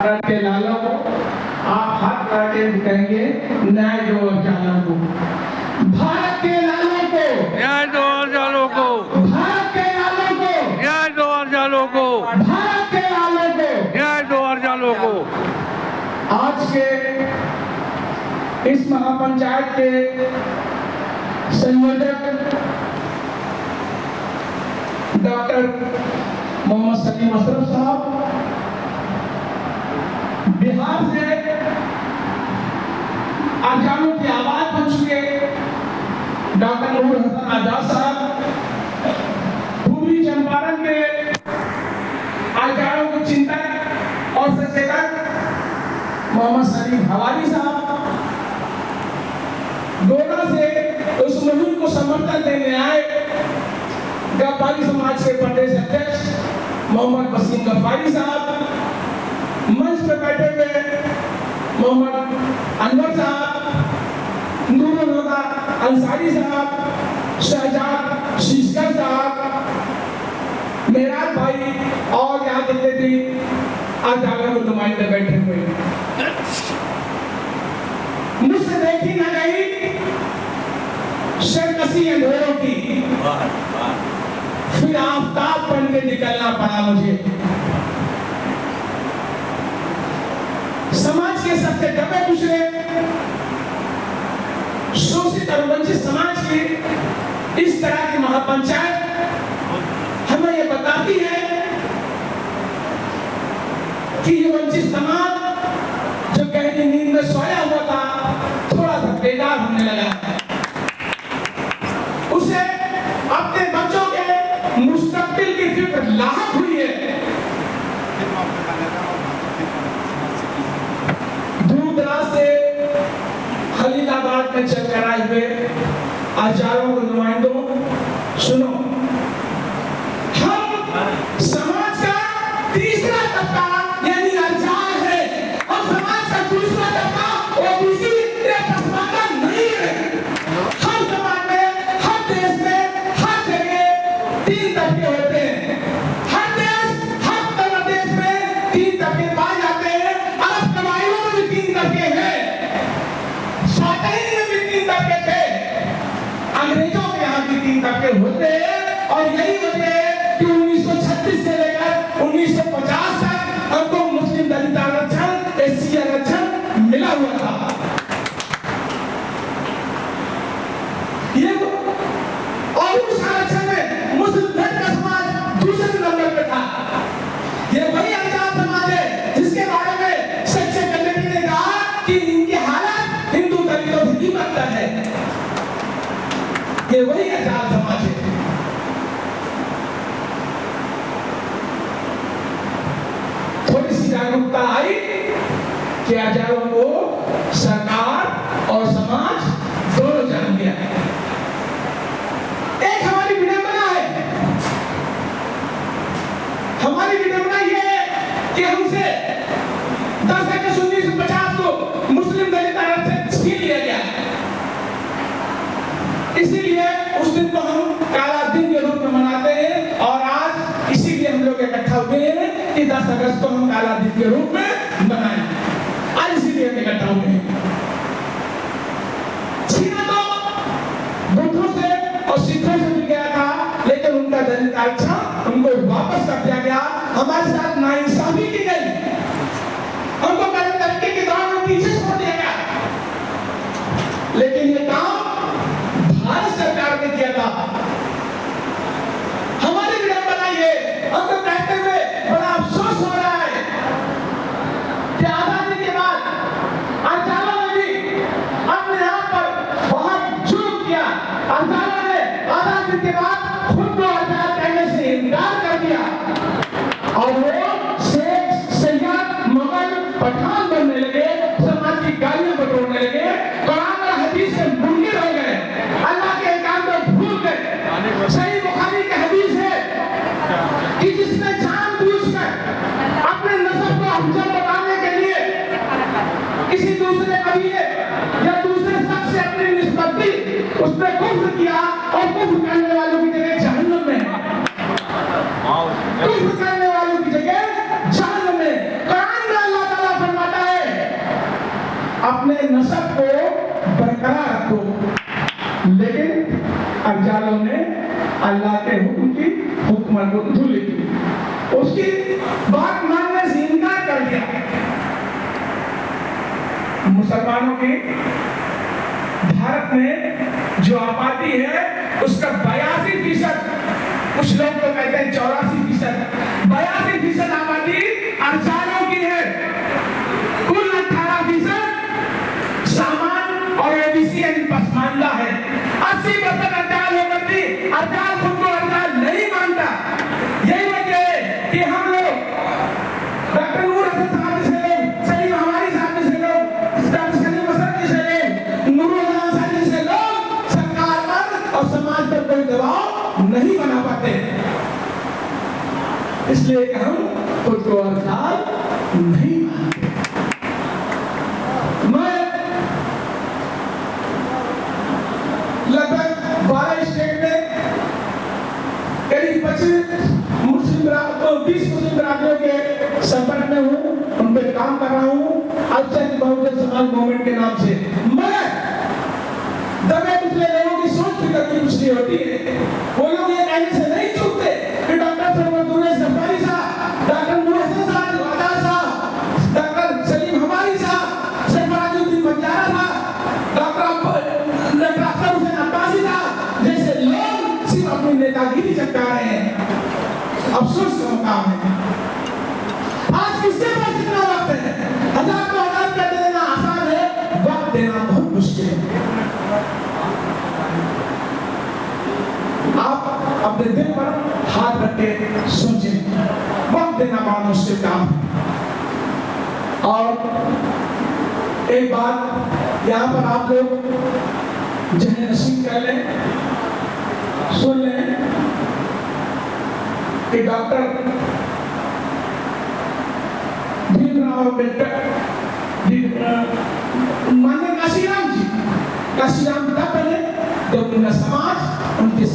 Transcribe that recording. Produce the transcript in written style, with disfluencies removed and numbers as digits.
भारत के लालों को आप हाथ बढ़ा के कहेंगे न्याय दो और जालों को। भारत के लालों को न्याय दो और जालों को। भारत के लालों को न्याय दो और जालों को। भारत के लालों को न्याय दो और जालों को। आज के इस महापंचायत के संयोजक डॉक्टर मोहम्मद सलीम अशरफ साहब, बिहार से आजादों की आवाज बन चुके डॉक्टर नूर हसन आजाद साहब, पूर्वी चंपारण के आजादों के चिंतक और सचेतक मोहम्मद सलीम हवारी साहब, दोनों से उस मुहिम को समर्थन देने आए गफ्फारी समाज के प्रदेश अध्यक्ष मोहम्मद वसीम गफ्फारी साहब, मंच पे बैठे हुए मोहम्मद अनवर साहब, नूरुल हुदा अंसारी साहब, शहजाद शीशकर साहब, मेराज भाई और यहाँ जितने भी आजादों के नुमाइंदे बैठे हुए हैं। मुझसे देखी ना गई सरकसी अंधेरों की, फिर आफताब बन के निकलना पड़ा मुझे। समाज के सबसे दबे कुचले शोषित और वंचित समाज की इस तरह की महापंचायत हमें यह बताती है कि ये वंचित समाज जो गहरी नींद में सोया हुआ था थोड़ा सा बेदार होने लगा, उसे अपने बच्चों के मुस्तकबिल की फिक्र लाहक हुई है। दूर दराज से खलीलाबाद में चलकर आए हुए आचार्यों के नुमाइंदों, सुनो, हम समाज का तीसरा तबका यानी आचार है, हम समाज का दूसरा तबका ओबीसी या पसमानदा नहीं है। हम समाज में, हर देश में, हर जगह तीन तबके होते हैं। हर देश, हर प्रदेश में तीन तबके पाए जाते हैं। अरब कबाइलों में भी तीन तबके हैं, सातहीन में भी तीन तबके थे, अंग्रेजों के यहाँ भी तीन तबके होते हैं। और यही वजह है कि 1936 से लेकर 1950 तक हमको मुस्लिम दलित आरक्षण, एससी आरक्षण मिला हुआ था। ये और उस आरक्षण में मुस्लिम दलित का समाज दूसरे नंबर पे था। ये वही आजाद समाज है जिसके बारे में सच्चे कमेटी ने कहा कि इनकी हालत हिंदू दलितों से भी बदतर है। ये वही आजाद समाज है। थोड़ी सी जागरूकता आई कि आजादों को सरकार और समाज दोनों जान गया। एक हमारी विडंबना है, हमारी विडंबना ये है कि हमसे 10 अगस्त 1950 को मुस्लिम दलित आरक्षण छीन लिया गया। इसीलिए उस दिन को हम काला दिन के रूप में मनाते हैं और आज इसीलिए हम लोग इकट्ठा हुए हैं कि 10 अगस्त को हम काला दिन के रूप में मनाएं। आज इसीलिए हम इकट्ठा हुए हैं। छीना तो बुद्धों से और सिखों से मिल गया था, लेकिन उनका दलित आरक्षण उनको वापस कर दिया गया। हमारे साथ नाइंसाफी की गई, हमको पहले तरीके के दौरान में पीछे छोड़ दिया गया, लेकिन ये काम भारत सरकार ने किया था। हमारी विडंबना ये, हमको कहते हुए बड़ा अफसोस हो रहा है कि आजादी के बाद आजादों ने भी अपने आप पर बहुत जुल्म किया। आजादों ने आजादी के बाद खुद को आजाद कहने से इनकार कर दिया और वो शेख, सैयद, मुगल, पठान बनने लगे, समाज की गालियां बटोरने लगे, कुरान और हदीस से मुनकिर हो गए, अल्लाह के एकांत को भूल गए। सही बुखारी की हदीस है कि जिसने जानबूझकर अपने नस्ब को अफजल बताने के लिए किसी दूसरे कबीले या दूसरे शख्स से अपनी निस्बत दी, उसने कुफ्र किया और कुफ्र करने वालों की जगह जहन्नम में, कुफ्र करने वालों की जगह जहन्नम में। कुरान में अल्लाह अपने नसब को बरकरार रखो। लेकिन अरजालों ने अल्लाह के हुक्म की हुक्म को भूली, उसकी बात मानने से इनकार कर दिया। मुसलमानों की भारत में जो आबादी है उसका 82%, कुछ लोग तो कहते हैं 84%, 82% आबादी अरजालों की है। कुल 18% सामान और ओबीसी यानी पसमानदा है। 80% अरजाल होकर भी अरजाल खुद को अरजाल नहीं मानता। यही वजह है कि हम लोग डॉक्टर नूर हसन साहब जैसे लोग, सलीम हमारी साहब जैसे लोग, डॉक्टर सलीम हसन जैसे लोग, नूरुल हसन साहब जैसे लोग सरकार पर और समाज पर कोई दबाव नहीं बना पाते। इसलिए कि हम खुद को अरजाल नहीं मानते। मैं लगभग 12 स्टेट में करीब 20 मुस्लिम बिरादरियों के संपर्क में हूँ, उन पर काम कर रहा हूँ अल्पसंख्यक बहुजन समाज मूवमेंट के नाम से। मगर दबे पिछले लोगों की सोच फिक्र की कुछ नहीं होती है। वो लोग ये कहने से नहीं चूकते कि डॉक्टर जफारी साहब, डॉक्टर नूर हसन साहब, डॉक्टर सलीम हमारी साहब, सरफराजुद्दीन बंजारा साहब, डॉक्टर अख्तर हुसैन अब्बासी साहब जैसे लोग सिर्फ अपनी नेतागिरी चमका रहे हैं। अफसोस का मुकाम है। आज किसके पास इतना वक्त है? 1000 को 1000 कर देना आसान है, वक्त देना बहुत मुश्किल है। आप अपने दिल पर हाथ रख के सोचें, वक्त देना बहुत मुश्किल काम है। और एक बात यहाँ पर आप लोग जहन नसीब कर लें, सुन लें कि डॉक्टर भीमराव अम्बेडकर, माननीय काशीराम जी तब बने जब उनका समाज उनके